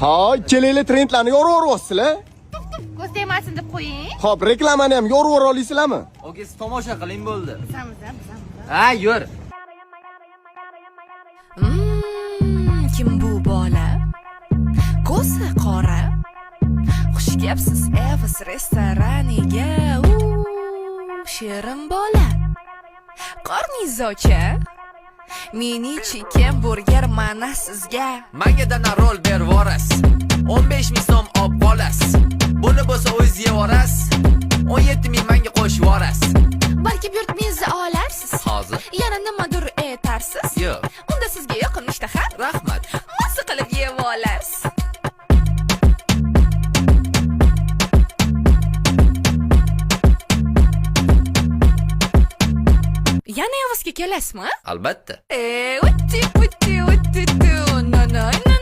Ha, kelinglar trendlarni yoraveryapsizlar. Ko'z tegmasin deb qo'ying. Hop, reklamani ham yoravera olasizlarmi? Oke, siz tomosha qiling bo'ldi. Bizamiz. Ha, yur. Kim bu bola? Ko'zi qora. Xush kelibsiz Evas restoraniga. Shirin bola. Qornizocha. Mini chicken burger mana sizga. Menga dana rol berib yuborasiz. 15,000 so'm olib qolasiz. Buni bo'lsa o'zingiz yeb olasiz. 17,000 menga qo'shib yuborasiz. Balki buyurtmangizni olarsiz. Hozir. Yana nimadir aytarsiz? Yo'q. Unda sizga yoqin ishtaha. Rahmat. Masa qilib yeb olasiz. Yana Evasga kelasizmi? Albatta. Utti, no.